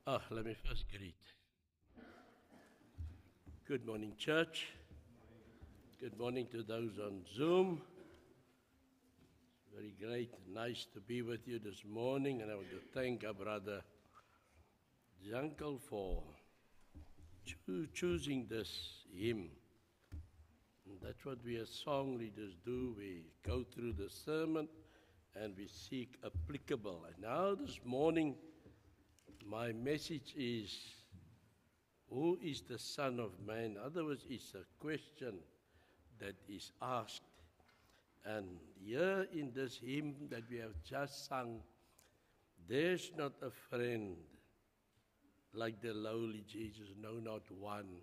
Let me first greet. Good morning, church. Good morning to those on Zoom. Very great, nice to be with you this morning, and I want to thank our brother Jankel for choosing this hymn. And that's what we as song leaders do. We go through the sermon and we seek applicable. And now this morning, my message is, who is the Son of Man? In other words, it's a question that is asked. And here in this hymn that we have just sung, there's not a friend like the lowly Jesus, no, not one.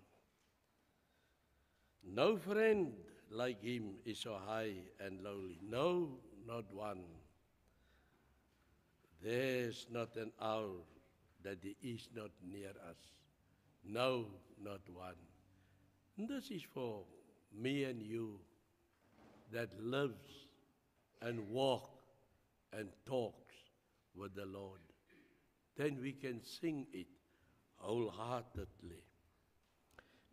No friend like him is so high and lowly, no, not one. There's not an hour that he is not near us. No, not one. And this is for me and you that lives and walks and talks with the Lord. Then we can sing it wholeheartedly.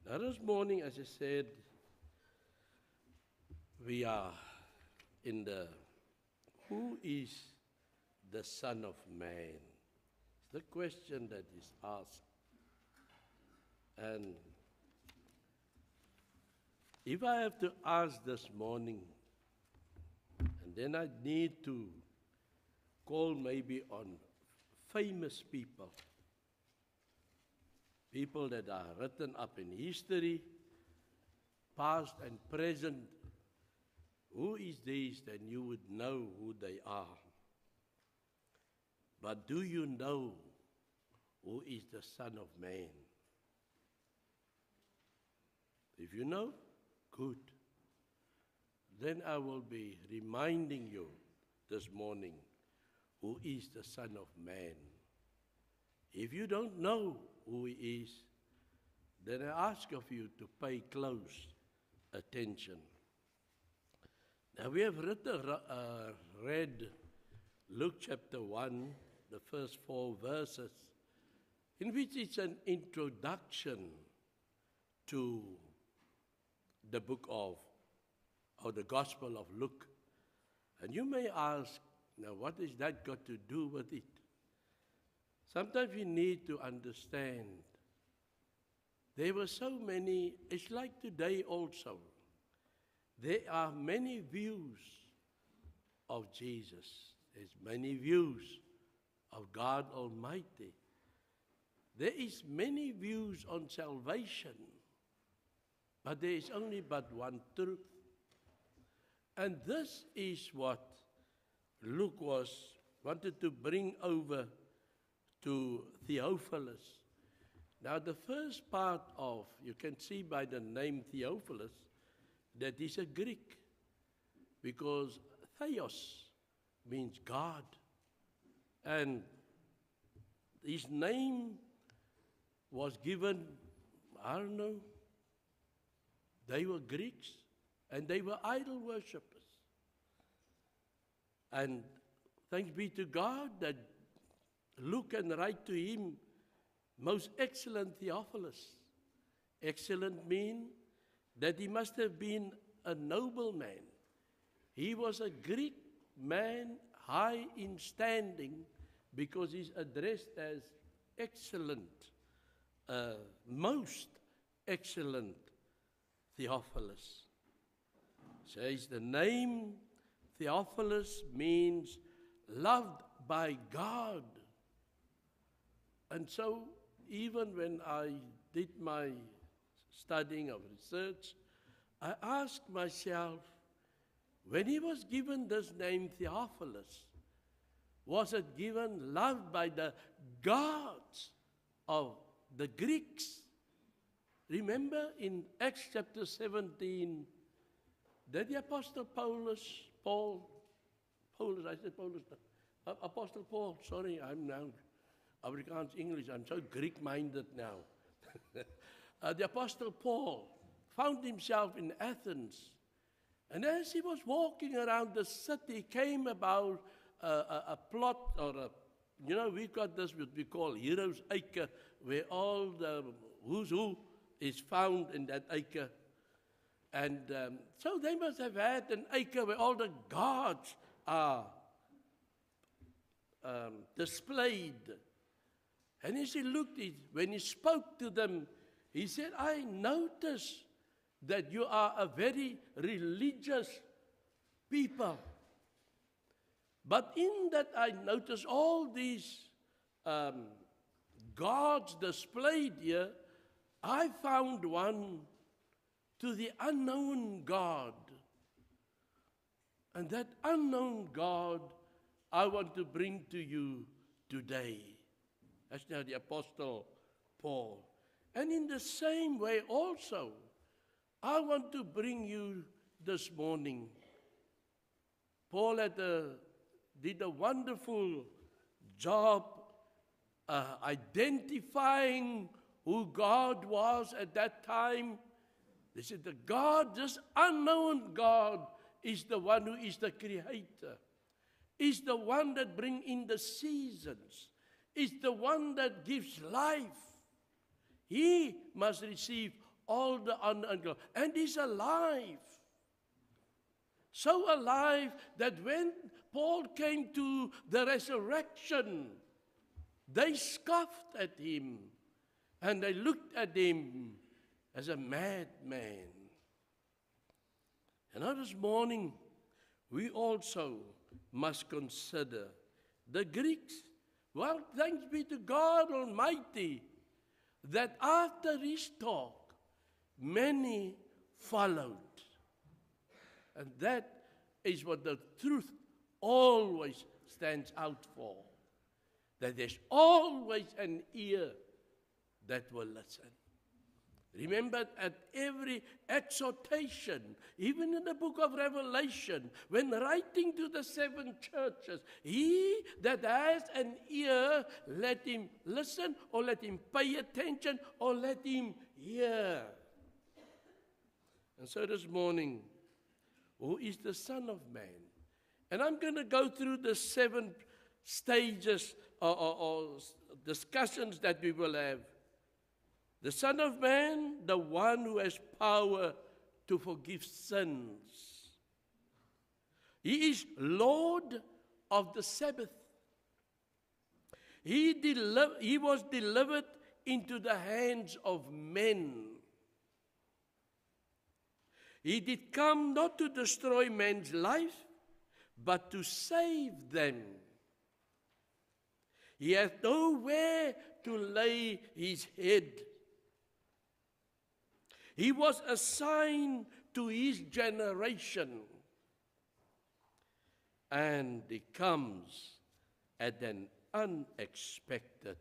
Now this morning, as I said, we are in the who is the Son of Man? It's the question that is asked. And if I have to ask this morning, and then I need to call maybe on famous people, people that are written up in history, past and present, who is these, then you would know who they are. But do you know who is the Son of Man? If you know, good. Then I will be reminding you this morning who is the Son of Man. If you don't know who he is, then I ask of you to pay close attention. Now we have read Luke chapter 1, the first 4 verses, in which it's an introduction to the book of, or the Gospel of Luke. And you may ask, now what has that got to do with it? Sometimes we need to understand there were so many, it's like today also. There are many views of Jesus. There's many views of God Almighty. There is many views on salvation, but there is only but one truth. And this is what Luke wanted to bring over to Theophilus. Now the first part of, you can see by the name Theophilus, that is a Greek, because Theos means God. And his name was given, I don't know, they were Greeks and they were idol worshippers. And thanks be to God that Luke can write to him, most excellent Theophilus. Excellent mean that he must have been a noble man. He was a Greek man, high in standing, because he's addressed as excellent, most excellent Theophilus. Says the name Theophilus means loved by God. And so even when I did my studying of research, I asked myself, when he was given this name Theophilus, was it given loved by the gods of the Greeks? Remember in Acts chapter 17, that the Apostle Apostle Paul, sorry, I'm now Afrikaans English, I'm so Greek-minded now. The Apostle Paul found himself in Athens, and as he was walking around the city, came about a plot or a you know, we've got this what we call Heroes Acre, where all the who's who is found in that acre. And so they must have had an acre where all the gods are displayed. And as he looked, when he spoke to them, he said, I notice that you are a very religious people. But in that I notice all these gods displayed here, I found one to the unknown God. And that unknown God I want to bring to you today. That's now the Apostle Paul. And in the same way also, I want to bring you this morning. Paul did a wonderful job identifying who God was at that time. They said this unknown God is the one who is the creator, is the one that brings in the seasons, is the one that gives life. He must receive all the honor and glory. And he's alive. So alive that when Paul came to the resurrection, they scoffed at him and they looked at him as a madman. And now this morning, we also must consider the Greeks. Well, thanks be to God Almighty that after his talk, many followed. And that is what the truth always stands out for. That there's always an ear that will listen. Remember, at every exhortation, even in the book of Revelation, when writing to the 7 churches, he that has an ear, let him listen, or let him pay attention, or let him hear. And so this morning, who is the Son of Man? And I'm going to go through the 7 stages or discussions that we will have. The Son of Man, the one who has power to forgive sins. He is Lord of the Sabbath. He was delivered into the hands of men. He did come not to destroy man's life, but to save them. He hath nowhere to lay his head. He was assigned to his generation. And he comes at an unexpected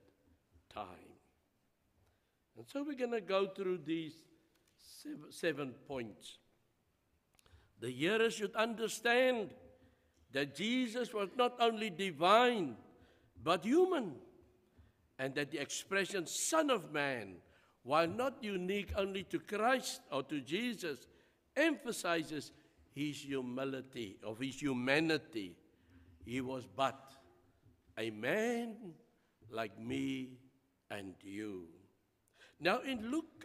time. And so we're going to go through these 7 points. The hearers should understand that Jesus was not only divine, but human. And that the expression Son of Man, while not unique only to Christ or to Jesus, emphasizes his humility, of his humanity. He was but a man like me and you. Now in Luke,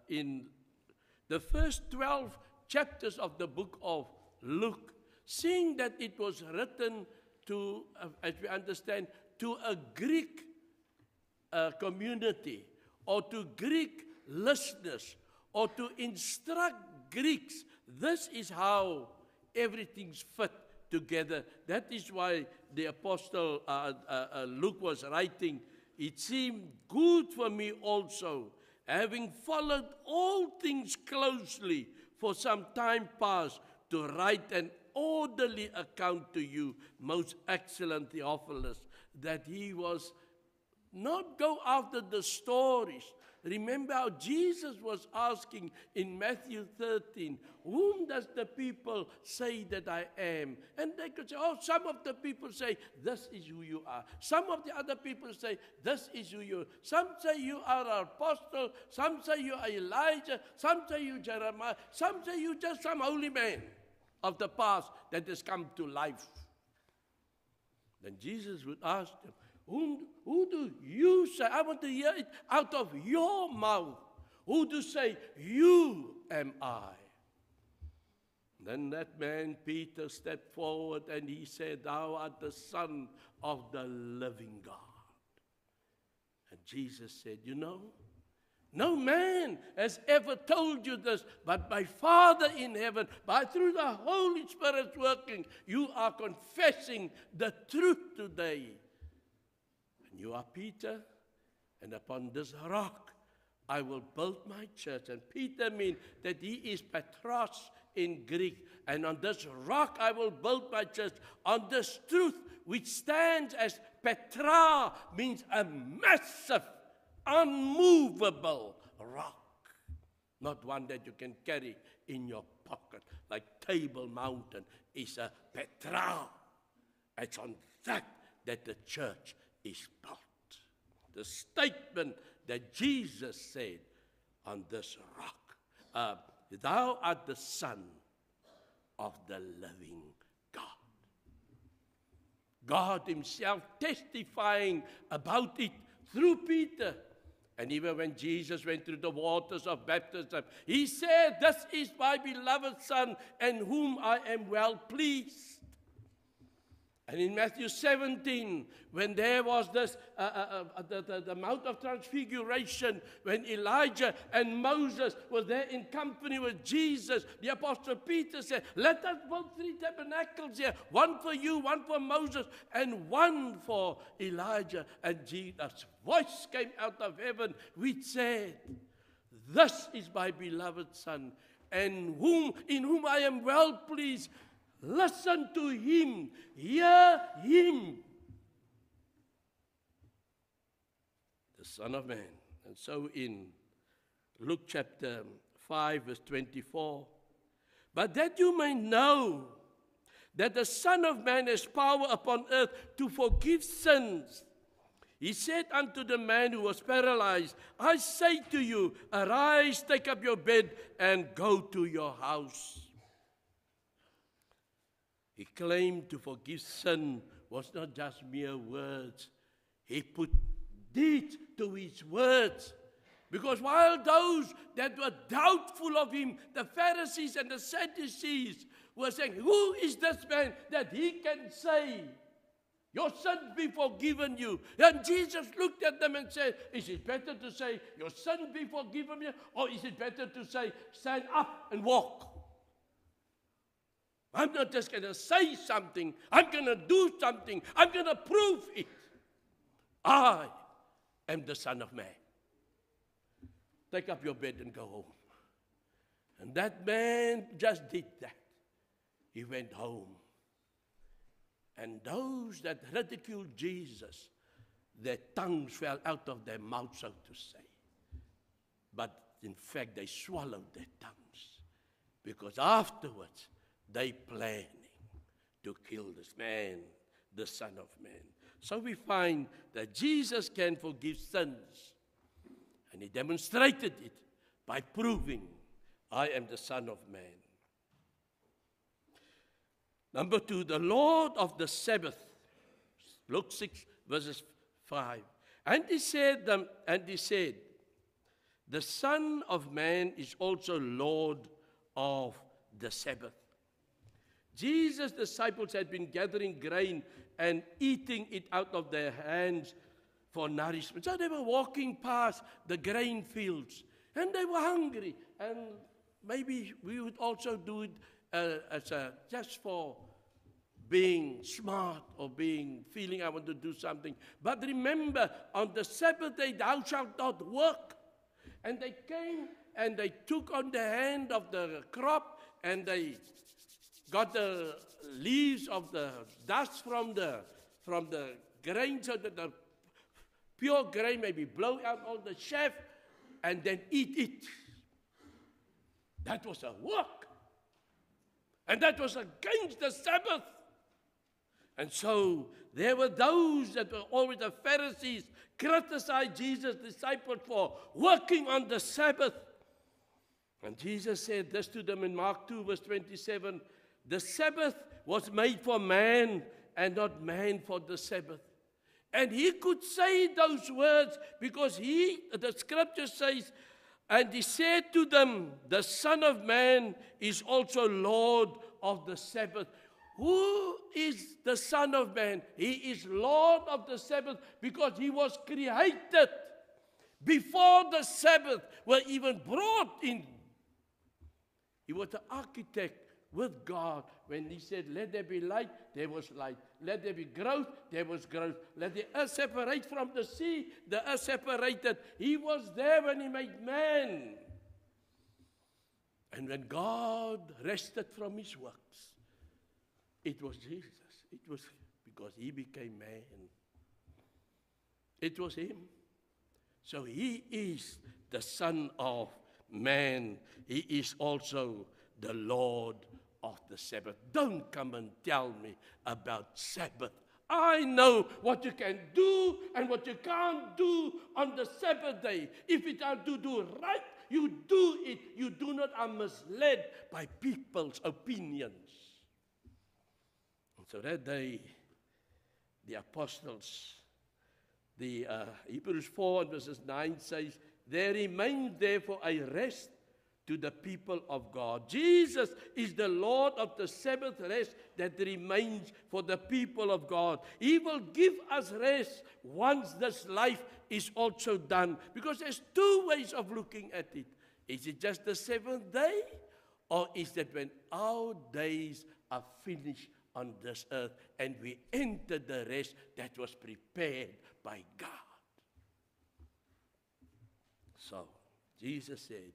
in the first 12 chapters of the book of Luke, seeing that it was written to, as we understand, to a Greek community, or to Greek listeners, or to instruct Greeks. This is how everything's fit together. That is why the Apostle Luke was writing, it seemed good for me also, having followed all things closely for some time past, to write an orderly account to you, most excellent Theophilus, that he was not go after the stories. Remember how Jesus was asking in Matthew 13, whom does the people say that I am? And they could say, oh, some of the people say, this is who you are. Some of the other people say, this is who you are. Some say you are an apostle. Some say you are Elijah. Some say you Jeremiah. Some say you just some holy man of the past that has come to life. Then Jesus would ask them, who do you say? I want to hear it out of your mouth. Who do say, you am I? Then that man, Peter, stepped forward and he said, thou art the Son of the living God. And Jesus said, you know, no man has ever told you this, but my Father in heaven, through the Holy Spirit working, you are confessing the truth today. And you are Peter, and upon this rock I will build my church. And Peter means that he is Petros in Greek. And on this rock I will build my church, on this truth, which stands as Petra, means a massive, unmovable rock. Not one that you can carry in your pocket, like Table Mountain is a Petra. It's on that the church is built. The statement that Jesus said, on this rock, thou art the Son of the living God. God himself testifying about it through Peter. And even when Jesus went through the waters of baptism, he said, this is my beloved Son, in whom I am well pleased. And in Matthew 17, when there was this, the Mount of Transfiguration, when Elijah and Moses were there in company with Jesus, the Apostle Peter said, let us build 3 tabernacles here, one for you, one for Moses, and one for Elijah. And Jesus' voice came out of heaven, which said, this is my beloved Son, in whom I am well pleased. Listen to him. Hear him. The Son of Man. And so in Luke chapter 5, verse 24, but that you may know that the Son of Man has power upon earth to forgive sins. He said unto the man who was paralyzed, I say to you, arise, take up your bed, and go to your house. He claimed to forgive sin was not just mere words. He put deeds to his words. Because while those that were doubtful of him, the Pharisees and the Sadducees, were saying, who is this man that he can say, your sins be forgiven you? And Jesus looked at them and said, is it better to say, your sins be forgiven you? Or is it better to say, stand up and walk? I'm not just going to say something. I'm going to do something. I'm going to prove it. I am the Son of Man. Take up your bed and go home. And that man just did that. He went home. And those that ridiculed Jesus, their tongues fell out of their mouths, so to say. But in fact, they swallowed their tongues. Because afterwards, they planning to kill this man, the Son of Man. So we find that Jesus can forgive sins. And he demonstrated it by proving, I am the Son of Man. Number 2, the Lord of the Sabbath. Luke 6, verses 5. And he said, the Son of Man is also Lord of the Sabbath. Jesus' disciples had been gathering grain and eating it out of their hands for nourishment. So they were walking past the grain fields, and they were hungry. And maybe we would also do it just for being smart or feeling I want to do something. But remember, on the Sabbath day, thou shalt not work. And they came and they took on the hand of the crop, and they got the leaves of the dust from the grain, so that the pure grain may be blown out all the chaff, and then eat it. That was a work. And that was against the Sabbath. And so there were those that were always the Pharisees, criticized Jesus' disciples for working on the Sabbath. And Jesus said this to them in Mark 2, verse 27, the Sabbath was made for man, and not man for the Sabbath. And he could say those words because the scripture says, and he said to them, the Son of Man is also Lord of the Sabbath. Who is the Son of Man? He is Lord of the Sabbath because he was created before the Sabbath were even brought in. He was the architect with God. When he said, let there be light, there was light. Let there be growth, there was growth. Let the earth separate from the sea, the earth separated. He was there when he made man. And when God rested from his works, it was Jesus. It was because he became man. It was him. So he is the Son of Man. He is also the Lord of the Sabbath. Don't come and tell me about Sabbath. I know what you can do and what you can't do on the Sabbath day. If it are to do right, you do it. You do not are misled by people's opinions. And so that day, the apostles, the Hebrews 4 verses 9 says, there remains therefore a rest to the people of God. Jesus is the Lord of the Sabbath rest that remains for the people of God. He will give us rest once this life is also done. Because there's two ways of looking at it. Is it just the seventh day? Or is it when our days are finished on this earth and we enter the rest that was prepared by God? So, Jesus said,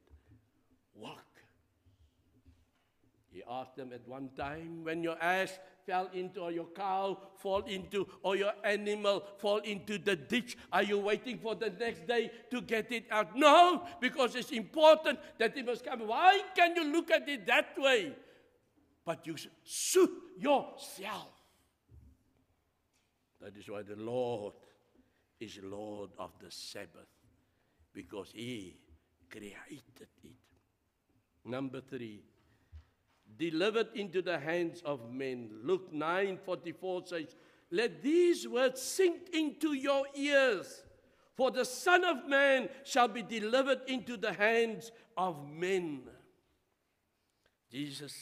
walk. He asked them at one time, when your ass fell into, or your cow fall into, or your animal fall into the ditch, are you waiting for the next day to get it out? No, because it's important that it must come. Why can you look at it that way? But you suit yourself. That is why the Lord is Lord of the Sabbath, because he created it. Number 3, delivered into the hands of men. Luke 9:44 says, let these words sink into your ears, for the Son of Man shall be delivered into the hands of men. Jesus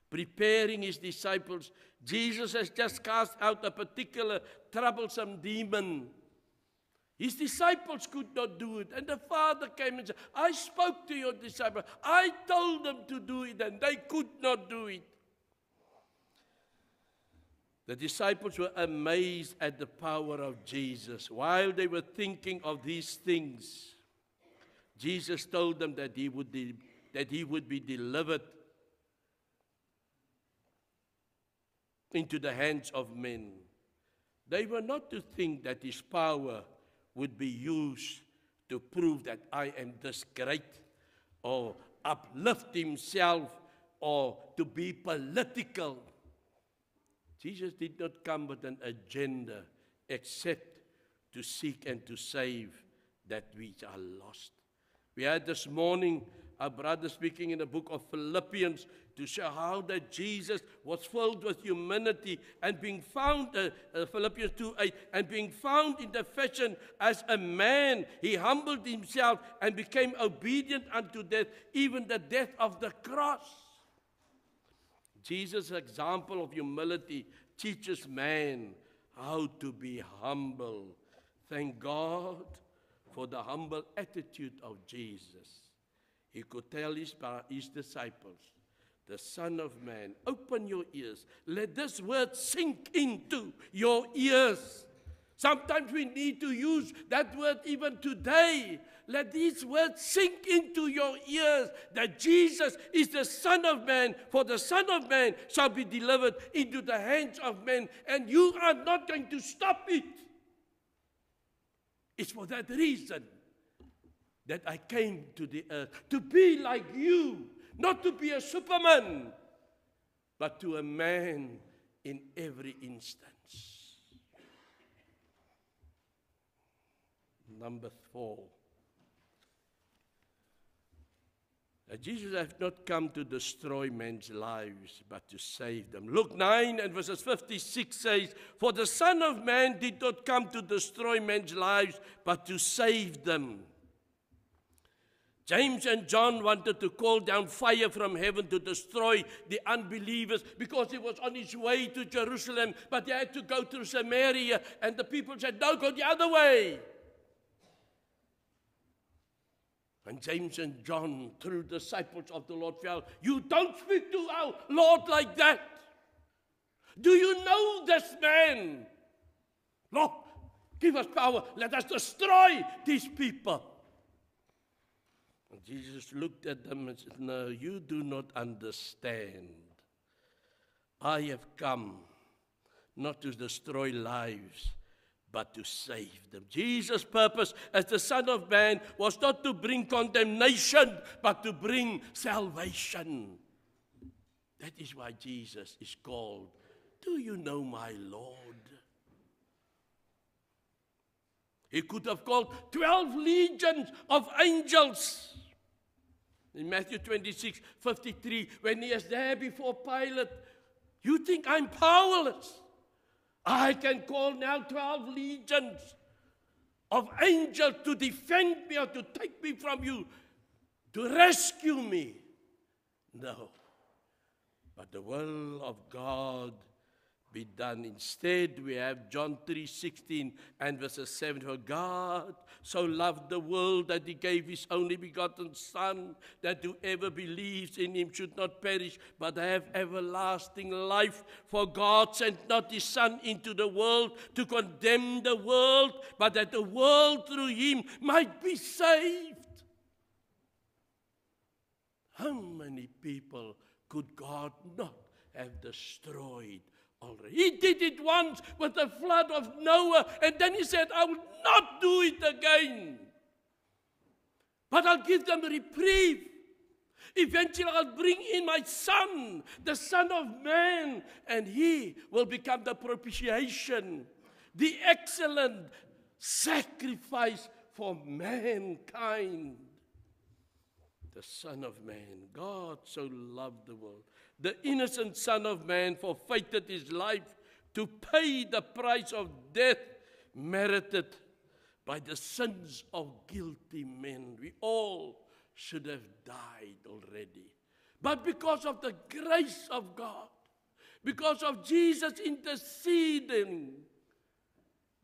preparing his disciples. Jesus has just cast out a particular troublesome demon. His disciples could not do it. And the Father came and said, I spoke to your disciples. I told them to do it, and they could not do it. The disciples were amazed at the power of Jesus. While they were thinking of these things, Jesus told them that he would be delivered into the hands of men. They were not to think that his power would be used to prove that I am this great, or uplift himself, or to be political. Jesus did not come with an agenda except to seek and to save that which are lost. We had this morning our brother speaking in the book of Philippians to show how that Jesus was filled with humanity and being found, Philippians 2:8, and being found in the fashion as a man, he humbled himself and became obedient unto death, even the death of the cross. Jesus' example of humility teaches man how to be humble. Thank God for the humble attitude of Jesus. He could tell his disciples, the Son of Man, open your ears. Let this word sink into your ears. Sometimes we need to use that word even today. Let these words sink into your ears, that Jesus is the Son of Man, for the Son of Man shall be delivered into the hands of men, and you are not going to stop it. It's for that reason that I came to the earth, to be like you, not to be a Superman, but to a man in every instance. Number 4. Jesus has not come to destroy men's lives, but to save them. Luke 9 and verses 56 says, "For the Son of Man did not come to destroy men's lives, but to save them." James and John wanted to call down fire from heaven to destroy the unbelievers because he was on his way to Jerusalem, but he had to go through Samaria, and the people said, "No, go the other way." And James and John, true disciples of the Lord, felt, "You don't speak to our Lord like that. Do you know this man? Lord, give us power. Let us destroy these people." And Jesus looked at them and said, "No, you do not understand. I have come not to destroy lives, but to save them." Jesus' purpose as the Son of Man was not to bring condemnation, but to bring salvation. That is why Jesus is called, "Do you know my Lord?" He could have called 12 legions of angels. In Matthew 26:53, when he is there before Pilate, "You think I'm powerless? I can call now 12 legions of angels to defend me or to take me from you, to rescue me." No. But the will of God be done. Instead, we have John 3:16 and verses 7. "For God so loved the world that he gave his only begotten Son, that whoever believes in him should not perish, but have everlasting life. For God sent not his Son into the world to condemn the world, but that the world through him might be saved." How many people could God not have destroyed already? He did it once with the flood of Noah, and then he said, "I will not do it again. But I'll give them a reprieve. Eventually I'll bring in my Son, the Son of Man, and he will become the propitiation, the excellent sacrifice for mankind." The Son of Man. God so loved the world. The innocent Son of Man forfeited his life to pay the price of death merited by the sins of guilty men. We all should have died already. But because of the grace of God, because of Jesus interceding,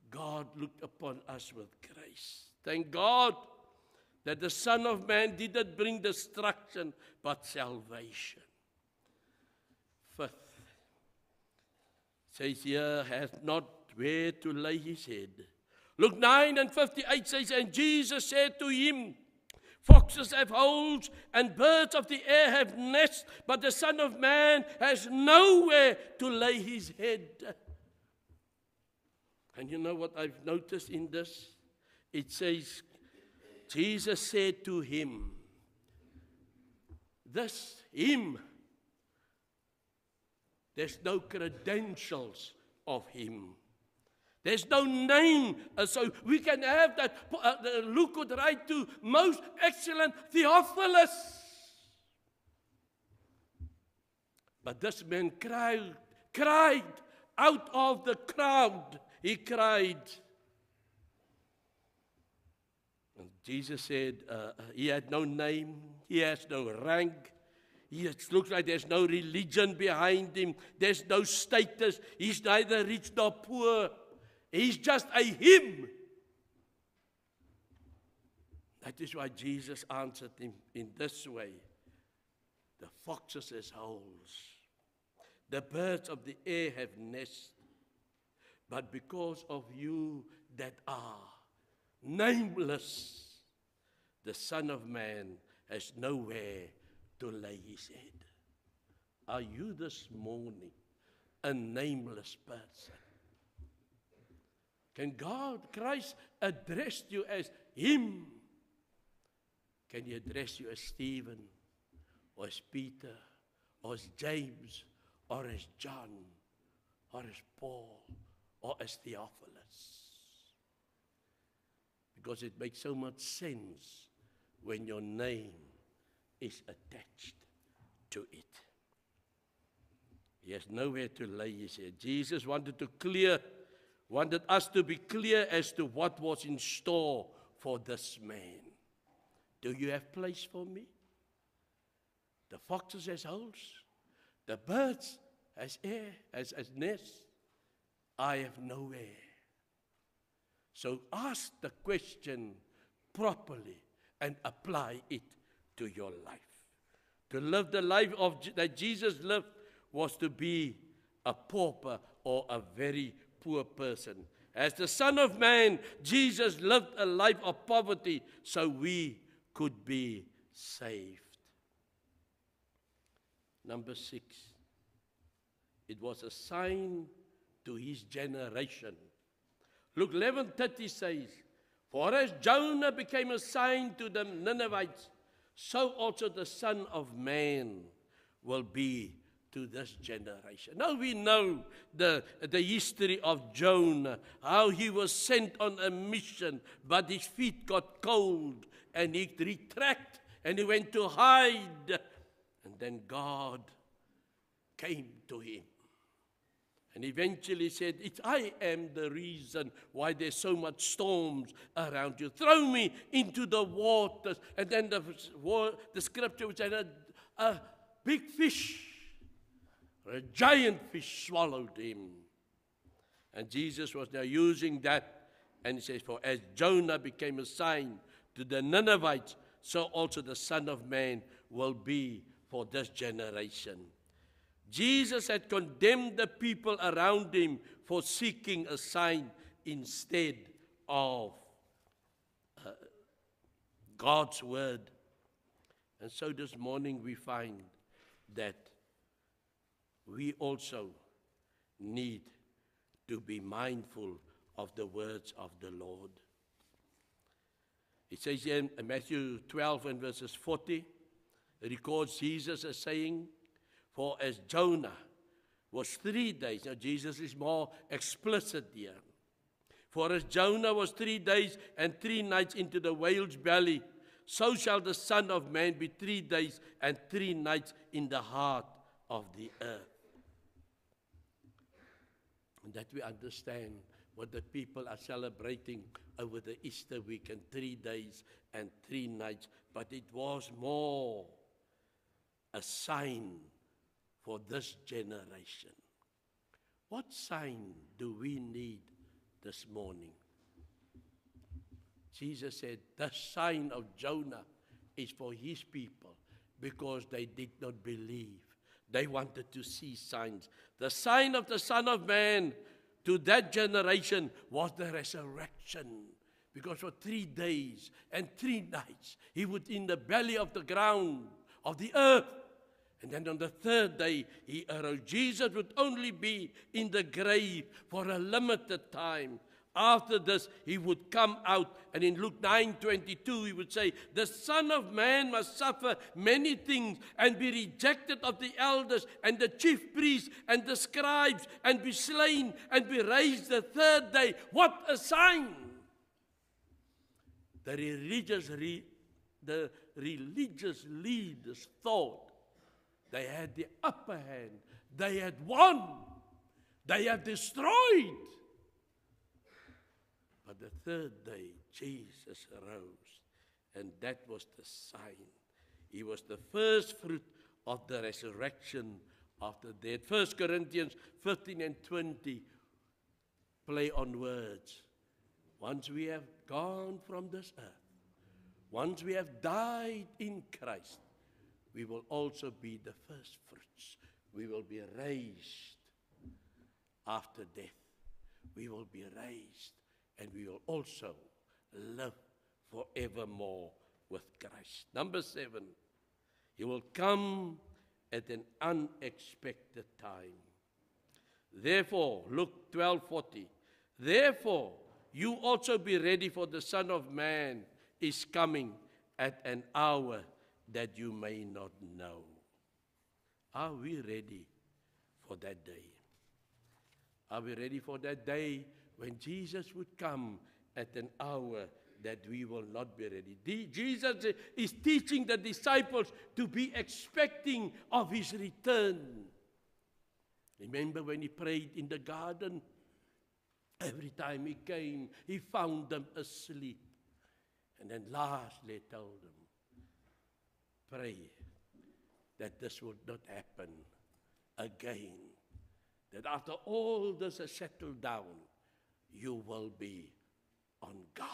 God looked upon us with grace. Thank God that the Son of Man didn't bring destruction, but salvation. Fifth, says here, hath not where to lay his head. Luke 9 and 58 says, "And Jesus said to him, Foxes have holes, and birds of the air have nests, but the Son of Man has nowhere to lay his head." And you know what I've noticed in this? It says, Jesus said to him, this him, there's no credentials of him. There's no name. So we can have that. Luke could write to most excellent Theophilus. But this man cried out of the crowd. He cried. And Jesus said he had no name. He has no rank. It looks like there's no religion behind him. There's no status. He's neither rich nor poor. He's just a him. That is why Jesus answered him in this way. The foxes have holes. The birds of the air have nests. But because of you that are nameless, the Son of Man has nowhere to lay his head. Are you this morning a nameless person? Can God, Christ, address you as him? Can he address you as Stephen, or as Peter, or as James, or as John, or as Paul, or as Theophilus? Because it makes so much sense when your name is attached to it. He has nowhere to lay his head. Jesus wanted us to be clear as to what was in store for this man. Do you have place for me? The foxes has holes, the birds has air, as nests. I have nowhere. So ask the question properly and apply it to your life. To live the life that Jesus lived was to be a pauper or a very poor person. As the Son of Man, Jesus lived a life of poverty so we could be saved. Number 6, it was a sign to his generation. Luke 11:30 says, "For as Jonah became a sign to the Ninevites, so also the Son of Man will be to this generation." Now we know the history of Jonah, how he was sent on a mission, but his feet got cold, and he retracted, and he went to hide. And then God came to him. And eventually said, I am the reason why there's so much storms around you. Throw me into the waters. And then the scripture would say, a big fish, or a giant fish swallowed him. And Jesus was now using that. And he says, for as Jonah became a sign to the Ninevites, so also the Son of Man will be for this generation. Jesus had condemned the people around him for seeking a sign instead of God's word. And so this morning we find that we also need to be mindful of the words of the Lord. It says here in Matthew 12 and verses 40, it records Jesus as saying, for as Jonah was 3 days, now Jesus is more explicit here. For as Jonah was 3 days and 3 nights into the whale's belly, so shall the Son of Man be 3 days and 3 nights in the heart of the earth. And that we understand what the people are celebrating over the Easter weekend, 3 days and 3 nights. But it was more a sign for this generation. What sign do we need this morning? Jesus said, the sign of Jonah is for his people because they did not believe. They wanted to see signs. The sign of the Son of Man to that generation was the resurrection. Because for 3 days and 3 nights, he was in the belly of the ground, of the earth. And then on the 3rd day, he arose. Jesus would only be in the grave for a limited time. After this, he would come out. And in Luke 9:22, he would say, the Son of Man must suffer many things and be rejected of the elders and the chief priests and the scribes and be slain and be raised the 3rd day. What a sign! The religious leaders thought they had the upper hand. They had won. They had destroyed. But the 3rd day, Jesus arose. And that was the sign. He was the first fruit of the resurrection after death. 1 Corinthians 15 and 20 play on words. Once we have gone from this earth, once we have died in Christ, we will also be the first fruits. We will be raised after death. We will be raised, and we will also live forevermore with Christ. Number 7, he will come at an unexpected time. Therefore, Luke 12:40, therefore, you also be ready, for the Son of Man is coming at an hour that you may not know. Are we ready for that day? Are we ready for that day when Jesus would come at an hour that we will not be ready. Jesus is teaching the disciples to be expecting of his return. Remember when he prayed in the garden? Every time he came, he found them asleep. And then lastly told them, pray that this would not happen again. That after all this has settled down, you will be on guard.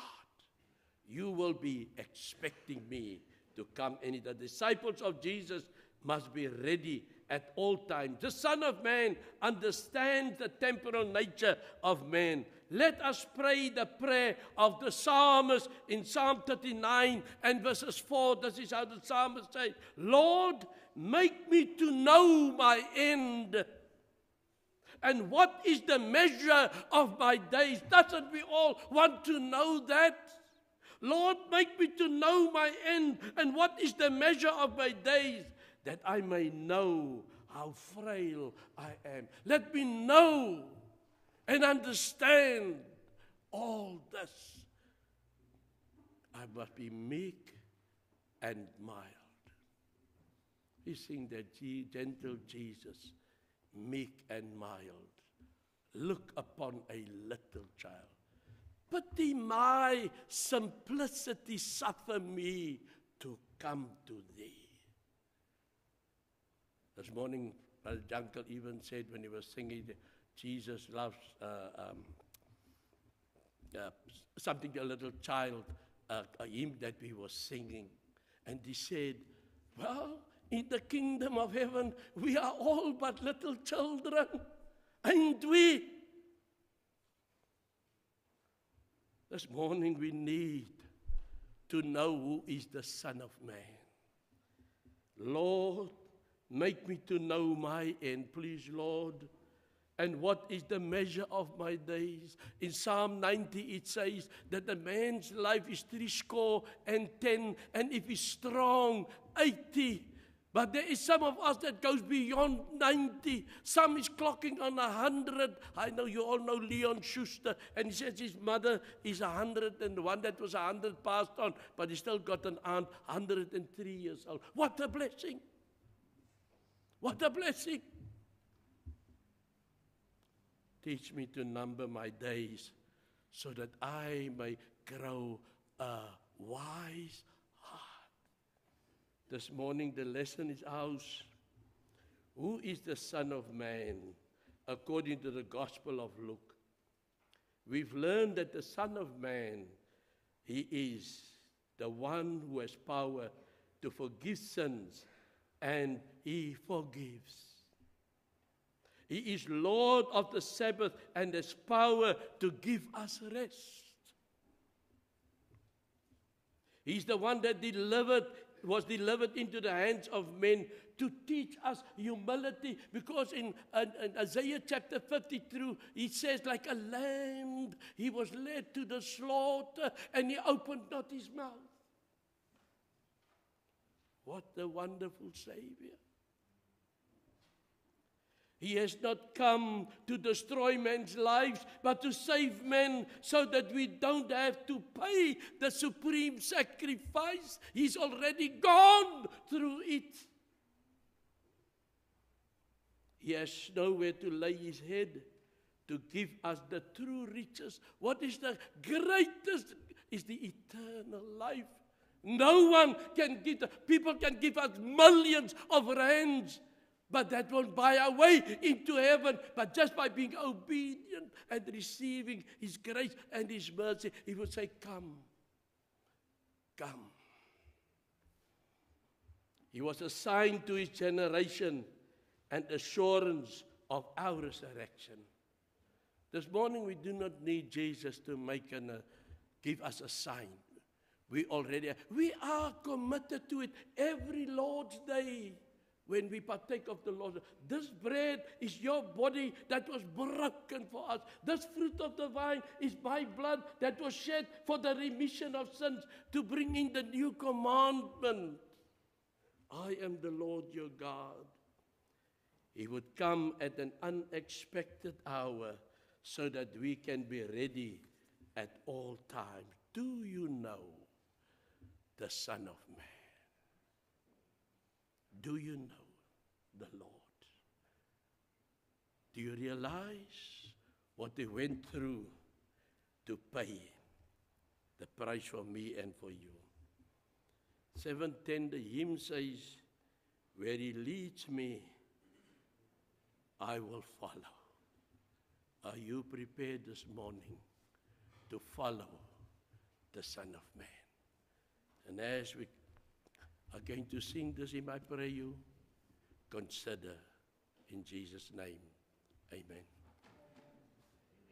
You will be expecting me to come. And the disciples of Jesus must be ready at all times. The Son of Man understands the temporal nature of man. Let us pray the prayer of the psalmist in Psalm 39 and verses 4. This is how the psalmist says, Lord, make me to know my end. And what is the measure of my days? Doesn't we all want to know that? Lord, make me to know my end. And what is the measure of my days? That I may know how frail I am. Let me know and understand all this. I must be meek and mild. We sing that gentle Jesus, meek and mild. Look upon a little child. Pity my simplicity, suffer me to come to thee. This morning, Brother Junkel even said when he was singing, Jesus loves something, a little child, a hymn that we were singing. And he said, well, in the kingdom of heaven, we are all but little children, ain't we? This morning we need to know who is the Son of Man. Lord, make me to know my end, please, Lord. And what is the measure of my days? In Psalm 90 it says that a man's life is 70, and if he's strong, 80. But there is some of us that goes beyond 90. Some is clocking on 100. I know you all know Leon Schuster, and he says his mother is 100, and the one that was 100 passed on, but he still got an aunt, 103 years old. What a blessing! What a blessing! Teach me to number my days so that I may grow a wise heart. This morning the lesson is ours. Who is the Son of Man according to the Gospel of Luke? We've learned that the Son of Man, he is the one who has power to forgive sins, and he forgives. He is Lord of the Sabbath and has power to give us rest. He's the one that was delivered into the hands of men to teach us humility. Because in Isaiah chapter 52, he says, like a lamb, he was led to the slaughter and he opened not his mouth. What a wonderful Savior. He has not come to destroy men's lives, but to save men so that we don't have to pay the supreme sacrifice. He's already gone through it. He has nowhere to lay his head to give us the true riches. What is the greatest? Is the eternal life. No one can give. People can give us millions of rands, but that won't buy our way into heaven. But just by being obedient and receiving his grace and his mercy, he would say, come, come. He was a sign to his generation and assurance of our resurrection. This morning we do not need Jesus to give us a sign. We are committed to it every Lord's Day. When we partake of the Lord, this bread is your body that was broken for us. This fruit of the vine is my blood that was shed for the remission of sins, to bring in the new commandment. I am the Lord your God. He would come at an unexpected hour so that we can be ready at all times. Do you know the Son of Man? Do you know the Lord? Do you realize what He went through to pay the price for me and for you? 7:10, the hymn says, where He leads me, I will follow. Are you prepared this morning to follow the Son of Man? And as we are going to sing this hymn, I pray you consider in Jesus' name. Amen.